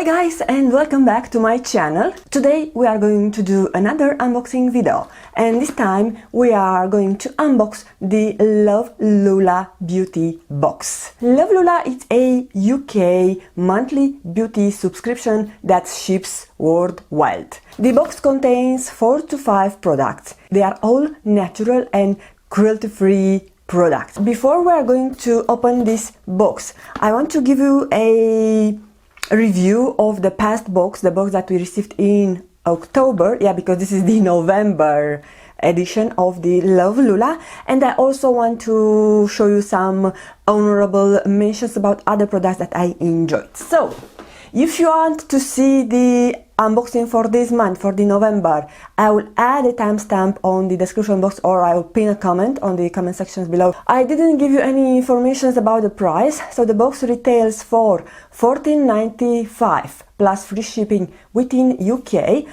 Hi guys, and welcome back to my channel. Today we are going to do another unboxing video, and this time we are going to unbox the Love Lula beauty box. Love Lula is a UK monthly beauty subscription that ships worldwide. The box contains 4 to 5 products. They are all natural and cruelty-free products. Before we are going to open this box, I want to give you a review of the past box, the box that we received in October, because this is the November edition of the Love Lula, and I also want to show you some honorable mentions about other products that I enjoyed. So if you want to see the unboxing for this month, for the November, I will add a timestamp on the description box, or I will pin a comment on the comment sections below. I didn't give you any information about the price, so the box retails for $14.95 plus free shipping within UK,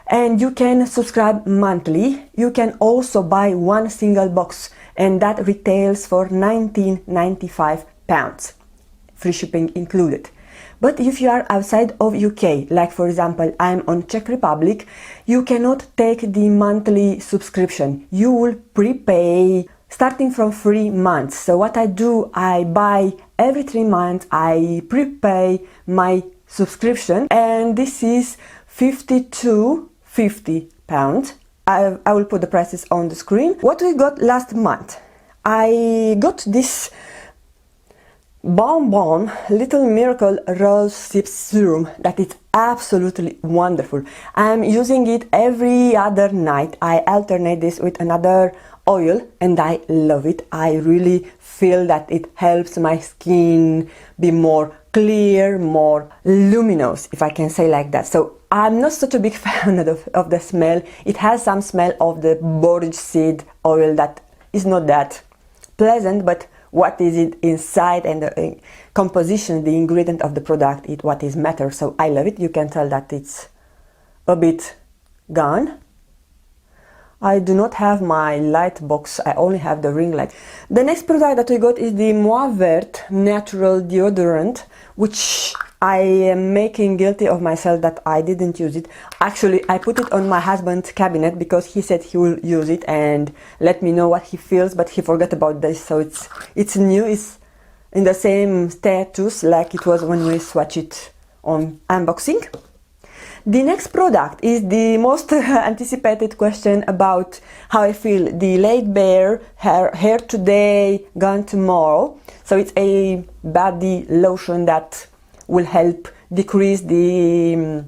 and you can subscribe monthly. You can also buy one single box, and that retails for £19.95, free shipping included. But if you are outside of UK, like for example I'm on Czech Republic, you cannot take the monthly subscription. You will prepay starting from 3 months. So what I do, I buy every 3 months, I prepay my subscription, and this is £52.50. I will put the prices on the screen. What we got last month, I got this Bon Little Miracle Rose Sip Serum that is absolutely wonderful. I'm using it every other night. I alternate this with another oil and I love it. I really feel that it helps my skin be more clear, more luminous, if I can say like that. So I'm not such a big fan of the smell. It has some smell of the borage seed oil that is not that pleasant, but what is it inside and the composition, the ingredient of the product is what is matter. So I love it. You can tell that it's a bit gone. I do not have my light box, I only have the ring light. The next product that we got is the Moi Verte Natural Deodorant, which I am making guilty of myself that I didn't use it. Actually, I put it on my husband's cabinet because he said he will use it and let me know what he feels, but he forgot about this. So it's new, it's in the same status like it was when we swatched it on unboxing. The next product is the most anticipated question about how I feel. The Laid Bare hair today, gone tomorrow. So it's a body lotion that will help decrease the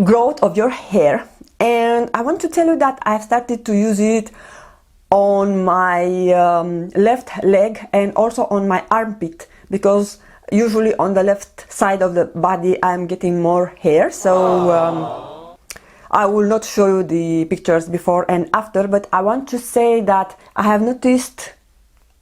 growth of your hair. And I want to tell you that I've started to use it on my left leg and also on my armpit, because usually on the left side of the body I'm getting more hair. So I will not show you the pictures before and after, but I want to say that I have noticed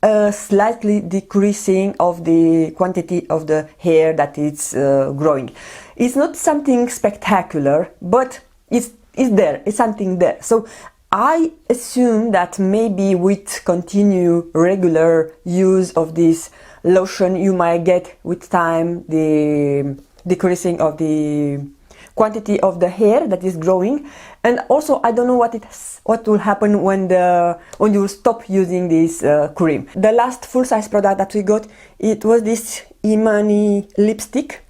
a slightly decreasing of the quantity of the hair that is growing. It's not something spectacular, but it's there, it's something there. So I assume that maybe with continued regular use of this lotion you might get with time the decreasing of the quantity of the hair that is growing. And also I don't know what will happen when you will stop using this cream. The last full-size product that we got, it was this Imani lipstick,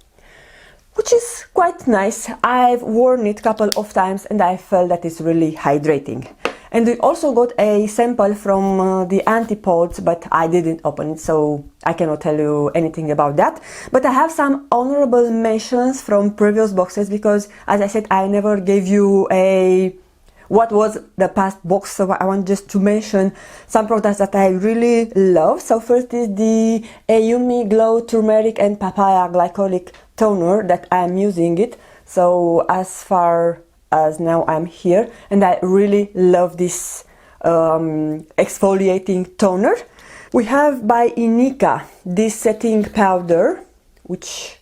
which is quite nice. I've worn it a couple of times and I felt that it's really hydrating. And we also got a sample from the Antipodes, but I didn't open it, so I cannot tell you anything about that. But I have some honorable mentions from previous boxes, because as I said, I never gave you what was the past box, so I want just to mention some products that I really love. So first is the Ayumi Glow Turmeric and Papaya Glycolic Toner that I'm using it. So as far as now I'm here, and I really love this exfoliating toner. We have by Inika this setting powder, which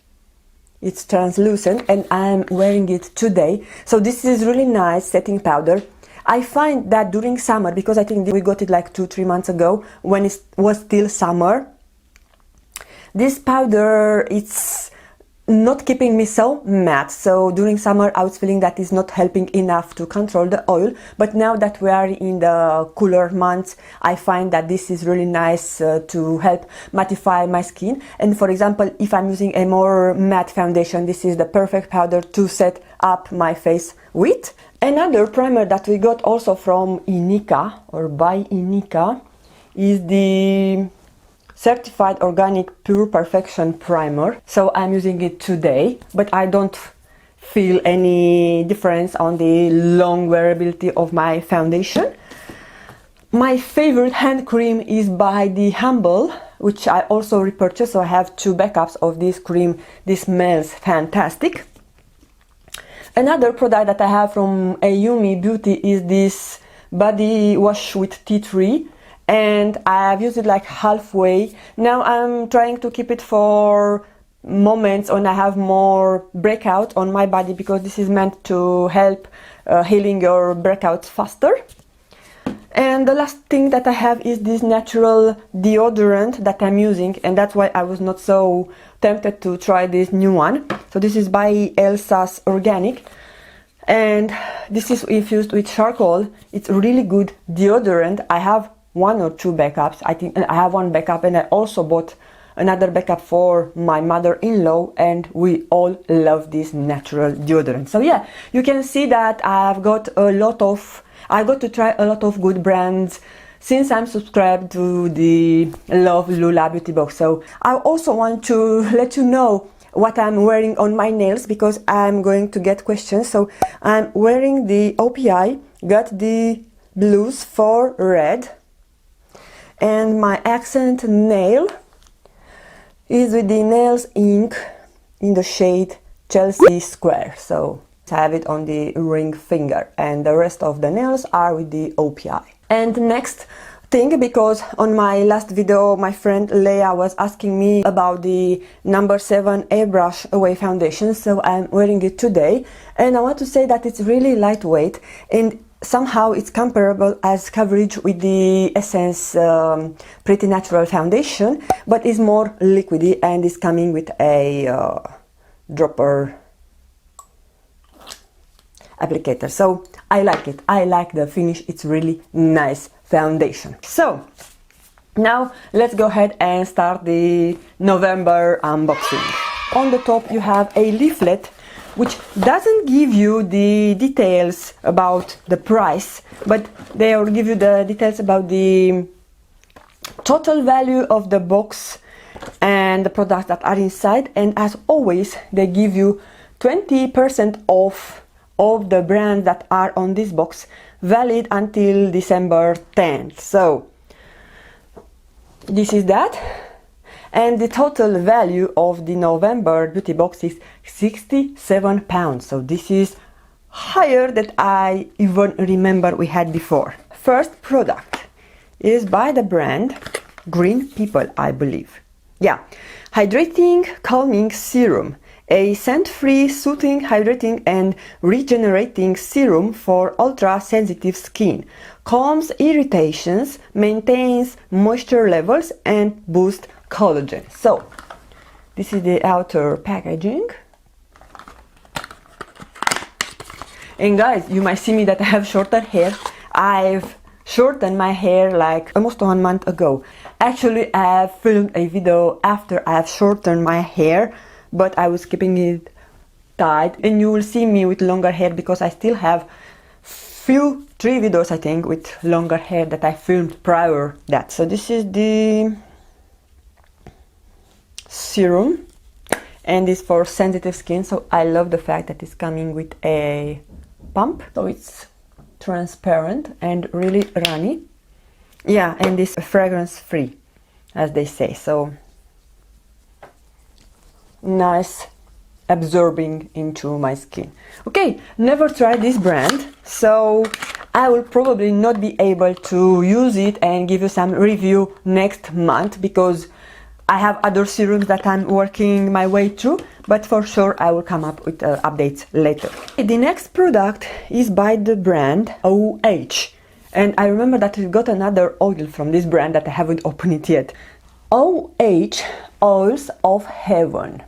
it's translucent, and I'm wearing it today. So this is really nice setting powder. I find that during summer, because I think we got it like 2-3 months ago when it was still summer, this powder, it's not keeping me so matte. So during summer I was feeling that is not helping enough to control the oil, but now that we are in the cooler months, I find that this is really nice to help mattify my skin. And for example, if I'm using a more matte foundation, this is the perfect powder to set up my face with. Another primer that we got also from Inika or by Inika is the Certified Organic Pure Perfection Primer. So I'm using it today, but I don't feel any difference on the long wearability of my foundation. My favorite hand cream is by the Humble, which I also repurchased, so I have 2 backups of this cream. This smells fantastic. Another product that I have from Ayumi Beauty is this body wash with tea tree, and I've used it like halfway. Now I'm trying to keep it for moments when I have more breakout on my body, because this is meant to help healing your breakouts faster. And the last thing that I have is this natural deodorant that I'm using, and that's why I was not so tempted to try this new one. So this is by Elsa's Organic, and this is infused with charcoal. It's really good deodorant. I have 1 or 2 backups. I think I have 1 backup, and I also bought another backup for my mother-in-law, and we all love this natural deodorant. So yeah, you can see that I got to try a lot of good brands since I'm subscribed to the Love Lula beauty box. So I also want to let you know what I'm wearing on my nails, because I'm going to get questions. So I'm wearing the O.P.I, got the blues for red, and my accent nail is with the Nails Ink in the shade Chelsea Square. So I have it on the ring finger, and the rest of the nails are with the O.P.I. And next thing, because on my last video my friend Leia was asking me about the number 7 Airbrush Away foundation, so I'm wearing it today, and I want to say that it's really lightweight, and somehow it's comparable as coverage with the Essence Pretty Natural foundation, but is more liquidy and is coming with a dropper applicator. So I like it. I like the finish. It's really nice foundation. So now let's go ahead and start the November unboxing. On the top you have a leaflet which doesn't give you the details about the price, but they will give you the details about the total value of the box and the products that are inside. And as always, they give you 20% off of the brands that are on this box, valid until December 10th. So this is that. And the total value of the November beauty box is £67. So this is higher than I even remember we had before. First product is by the brand Green People, I believe. Yeah, Hydrating Calming Serum. A scent-free, soothing, hydrating and regenerating serum for ultra-sensitive skin. Calms irritations, maintains moisture levels and boosts collagen. So this is the outer packaging, and guys, you might see me that I have shorter hair. I've shortened my hair like almost 1 month ago. Actually, I have filmed a video after I have shortened my hair, but I was keeping it tight, and you will see me with longer hair because I still have 3 videos I think with longer hair that I filmed prior that. So this is the serum, and it's for sensitive skin, so I love the fact that it's coming with a pump, so it's transparent and really runny. Yeah, and it's fragrance free, as they say, so nice absorbing into my skin. Okay, never tried this brand, so I will probably not be able to use it and give you some review next month, because I have other serums that I'm working my way through, but for sure I will come up with updates later. The next product is by the brand OH, and I remember that we got another oil from this brand that I haven't opened it yet. OH Oils of Heaven.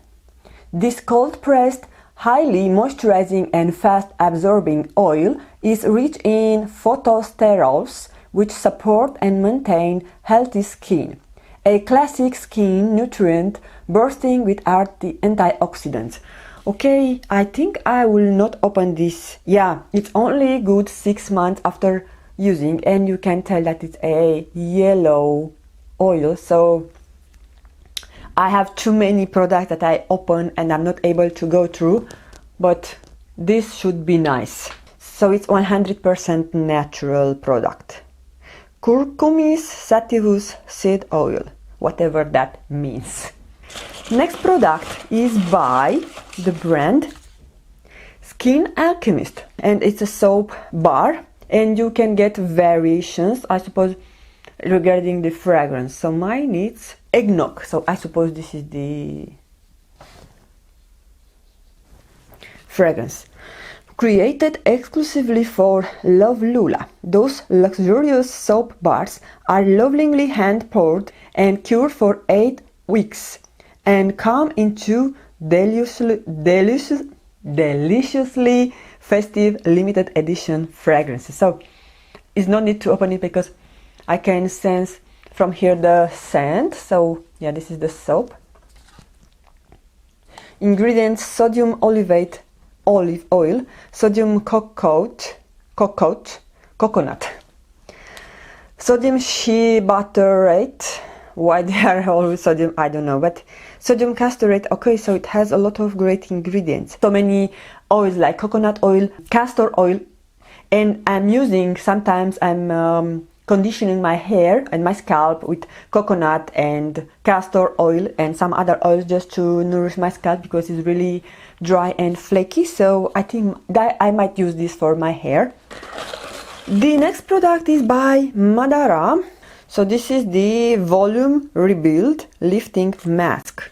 This cold-pressed, highly moisturizing and fast-absorbing oil is rich in phytosterols, which support and maintain healthy skin. A classic skin nutrient bursting with antioxidants. Okay, I think I will not open this. Yeah, it's only good 6 months after using, and you can tell that it's a yellow oil. So I have too many products that I open and I'm not able to go through, but this should be nice. So it's 100% natural product. CUCUMIS SATIVUS seed oil, whatever that means. Next product is by the brand Skin Alchemist, and it's a soap bar, and you can get variations, I suppose, regarding the fragrance. So mine is eggnog, so I suppose this is the fragrance. Created exclusively for Love Lula, those luxurious soap bars are lovingly hand-poured and cured for 8 weeks and come in 2 deliciously festive limited edition fragrances. So it's no need to open it because I can sense from here the scent. So yeah, this is the soap. Ingredients: sodium olive oil, sodium coconut, sodium shea butterate. Why they are always sodium, I don't know, but sodium castorate. Okay, so it has a lot of great ingredients. So many oils like coconut oil, castor oil, and sometimes I'm conditioning my hair and my scalp with coconut and castor oil and some other oils just to nourish my scalp because it's really dry and flaky. So I think that I might use this for my hair. The next product is by Madara. So this is the Volume Rebuild Lifting Mask.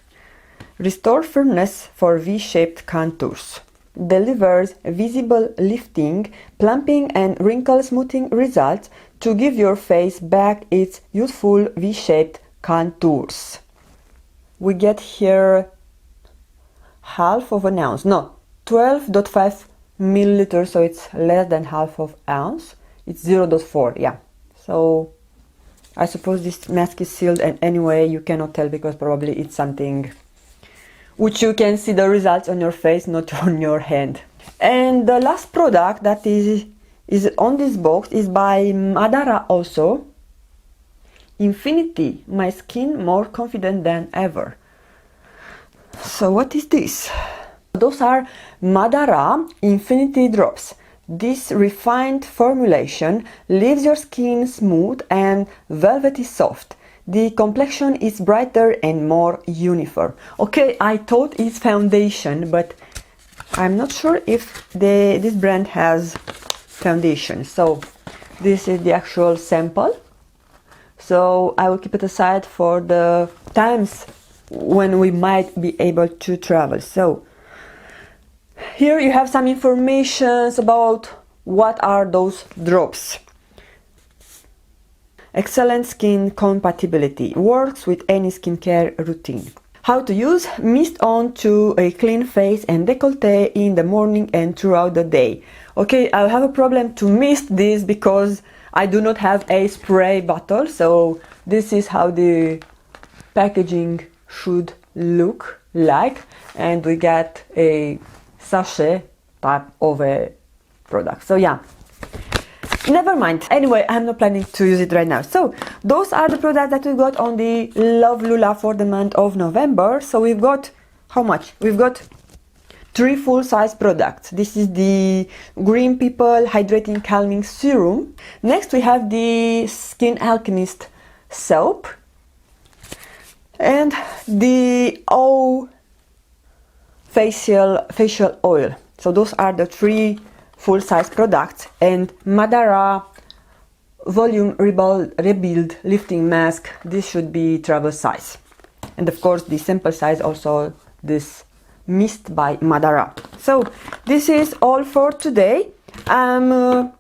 Restore firmness for V-shaped contours. Delivers visible lifting, plumping and wrinkle smoothing results to give your face back its youthful V-shaped contours. We get here half of an ounce, no, 12.5 milliliters, so it's less than half of ounce. It's 0.4, yeah. So I suppose this mask is sealed, and anyway you cannot tell because probably it's something which you can see the results on your face, not on your hand. And the last product that is on this box is by Madara also. Infinity, my skin more confident than ever. So what is this? Those are Madara Infinity Drops. This refined formulation leaves your skin smooth and velvety soft. The complexion is brighter and more uniform. Okay, I thought it's foundation, but I'm not sure if this brand has foundation. So this is the actual sample. So I will keep it aside for the times when we might be able to travel. So here you have some information about what are those drops. Excellent skin compatibility, works with any skincare routine. How to use: mist on to a clean face and décolleté in the morning and throughout the day. Okay, I'll have a problem to mist this because I do not have a spray bottle, so this is how the packaging should look like, and we get a sachet type of a product. So yeah, never mind. Anyway, I'm not planning to use it right now. So those are the products that we got on the Love Lula for the month of November. So we've got, how much? We've got 3 full-size products. This is the Green People Hydrating Calming Serum. Next we have the Skin Alchemist soap and the O facial oil. So those are the 3 full-size products, and Madara Volume Rebuild Lifting Mask. This should be travel size, and of course the sample size also this mist by Madara. So this is all for today. I'm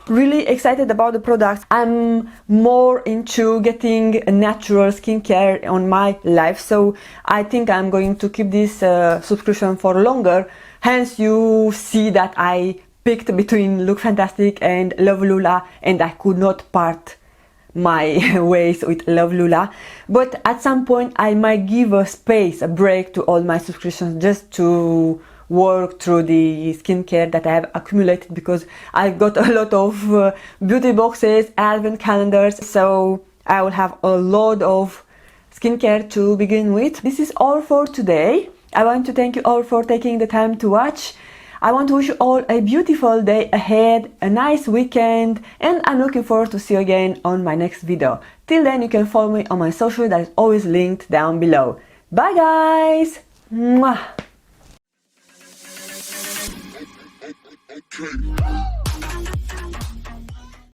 really excited about the products. I'm more into getting natural skincare on my life, so I think I'm going to keep this subscription for longer. Hence you see that I picked between Look Fantastic and Love Lula, and I could not part my ways with Love Lula. But at some point I might give a space, a break to all my subscriptions, just to work through the skincare that I have accumulated, because I've got a lot of beauty boxes, advent calendars, so I will have a lot of skincare to begin with. This is all for today. I want to thank you all for taking the time to watch. I want to wish you all a beautiful day ahead, a nice weekend, and I'm looking forward to see you again on my next video. Till then, you can follow me on my social that is always linked down below. Bye guys! Mwah.